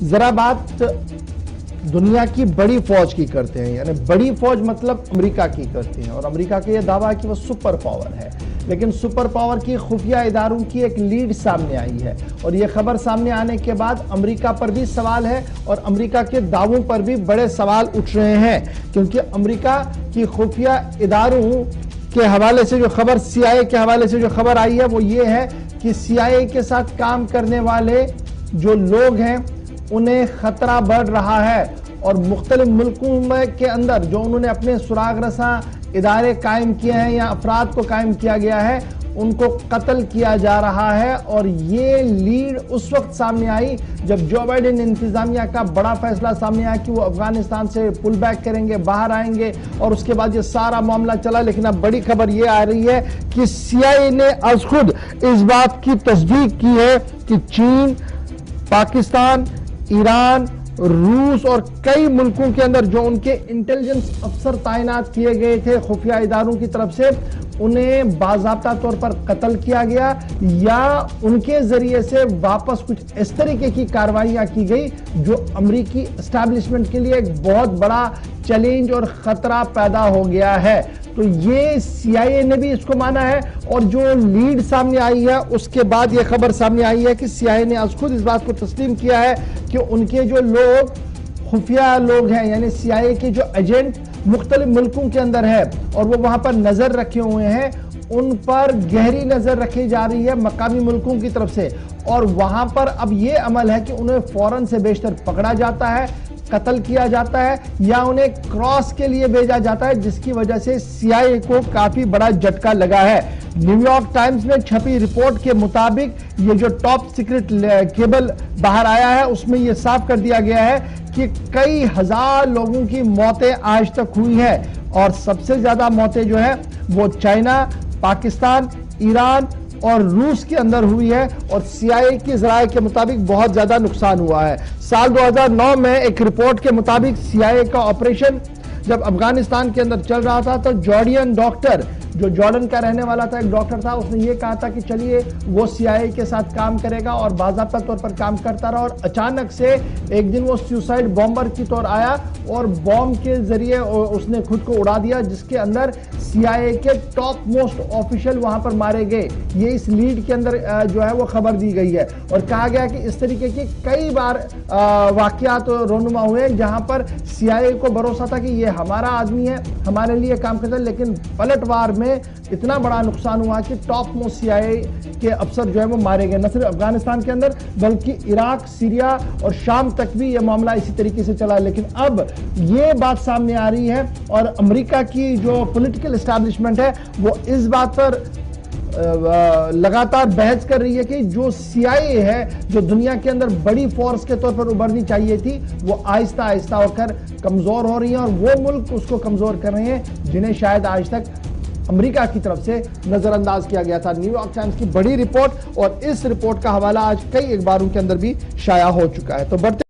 ذرا بات دنیا کی بڑی فوج کی کرتے ہیں، یعنی بڑی فوج مطلب امریکہ کی کرتے ہیں، اور امریکہ کا یہ دعویٰ ہے کہ وہ سپر پاور ہے، لیکن سپر پاور کی خفیہ اداروں کی ایک لیڈ سامنے آئی ہے، اور یہ خبر سامنے آنے کے بعد امریکہ پر بھی سوال ہے اور امریکہ کے دعووں پر بھی بڑے سوال اٹھ رہے ہیں، کیونکہ امریکہ کی خفیہ اداروں کے حوالے سے جو خبر CIA کے حوالے سے جو خبر آئی ہے وہ یہ ہے کہ CIA کے ساتھ کام کرنے والے جو لوگ ہیں انہیں خطرہ بڑھ رہا ہے، اور مختلف ملکوں کے اندر جو انہوں نے اپنے سراغ رساں ادارے قائم کیے ہیں یا افراد کو قائم کیا گیا ہے ان کو قتل کیا جا رہا ہے۔ اور یہ لیڈ اس وقت سامنے آئی جب جو بائیڈن انتظامیہ کا بڑا فیصلہ سامنے آیا کہ وہ افغانستان سے پل بیک کریں گے، باہر آئیں گے، اور اس کے بعد یہ سارا معاملہ چلا۔ لیکن اب بڑی خبر یہ آ رہی ہے کہ CIA نے از خود اس بات کی تصدیق کی ہے کہ چین، پاکستان، ایران، روس اور کئی ملکوں کے اندر جو ان کے انٹیلیجنس افسر تعینات کیے گئے تھے خفیہ اداروں کی طرف سے، انہیں باضابطہ طور پر قتل کیا گیا یا ان کے ذریعے سے واپس کچھ اس طریقے کی کارروائیاں کی گئی جو امریکی اسٹیبلشمنٹ کے لیے ایک بہت بڑا چیلنج اور خطرہ پیدا ہو گیا ہے۔ تو یہ CIA نے بھی اس کو مانا ہے، اور جو لیڈ سامنے آئی ہے اس کے بعد یہ خبر سامنے آئی ہے کہ CIA نے از خود اس بات کو تسلیم کیا ہے کہ ان کے جو لوگ خفیہ لوگ ہیں، یعنی CIA کے جو ایجنٹ مختلف ملکوں کے اندر ہے اور وہ وہاں پر نظر رکھے ہوئے ہیں، ان پر گہری نظر رکھی جا رہی ہے مقامی ملکوں کی طرف سے، اور وہاں پر اب یہ عمل ہے کہ انہیں فوراً سے بیشتر پکڑا جاتا ہے، قتل کیا جاتا ہے یا انہیں کراس کے لیے بھیجا جاتا ہے، جس کی وجہ سے CIA کو کافی بڑا جھٹکا لگا ہے۔ نیو یارک ٹائمز میں چھپی رپورٹ کے مطابق یہ جو ٹاپ سیکرٹ کیبل باہر آیا ہے اس میں یہ صاف کر دیا گیا ہے کہ کئی ہزار لوگوں کی موتیں آج تک ہوئی ہیں، اور سب سے زیادہ موتیں جو ہیں وہ چائنا، پاکستان، ایران اور روس کے اندر ہوئی ہے، اور CIA کی ذرائع کے مطابق بہت زیادہ نقصان ہوا ہے۔ سال 2009 میں ایک رپورٹ کے مطابق CIA کا آپریشن جب افغانستان کے اندر چل رہا تھا تو جارڈین ڈاکٹر جو جارڈن کا رہنے والا تھا، ایک ڈاکٹر تھا، اس نے یہ کہا تھا کہ چلیے وہ CIA کے ساتھ کام کرے گا، اور باضابطہ طور پر کام کرتا رہا، اور اچانک سے ایک دن وہ سیوسائیڈ بامبر کی طور آیا اور بوم کے ذریعے اس نے خود کو اڑا دیا، جس کے اندر CIA کے ٹاپ موسٹ آفیشل وہاں پر مارے گئے۔ یہ اس لیڈ کے اندر جو ہے وہ خبر دی گئی ہے، اور کہا گیا کہ اس طریقے کے کئی بار واقعات رونما ہوئے ہیں جہاں پر CIA کو بھروسہ تھا کہ یہ ہمارا آدمی ہے، ہمارے لیے کام کرتا ہے، لیکن پلٹ وار میں اتنا بڑا نقصان ہوا کہ ٹاپ موسٹ CIA کے افسر جو ہے وہ مارے گئے، نہ صرف افغانستان کے اندر بلکہ عراق، سیریا اور شام تک بھی یہ معاملہ اسی طریقے سے چلا۔ لیکن اب یہ بات سامنے آ رہی ہے، اور امریکہ کی جو پولیٹیکل اسٹیبلشمنٹ ہے وہ اس بات پر لگاتار بحث کر رہی ہے کہ جو CIA ہے جو دنیا کے اندر بڑی فورس کے طور پر ابھرنی چاہیے تھی، وہ آہستہ آہستہ ہو کر کمزور ہو رہی ہیں، اور وہ ملک اس کو کمزور کر رہے ہیں جنہیں شاید آج تک امریکہ کی طرف سے نظر انداز کیا گیا تھا۔ نیو یارک ٹائمز کی بڑی رپورٹ، اور اس رپورٹ کا حوالہ آج کئی اخباروں کے اندر بھی شائع ہو چکا ہے۔ تو بڑھتے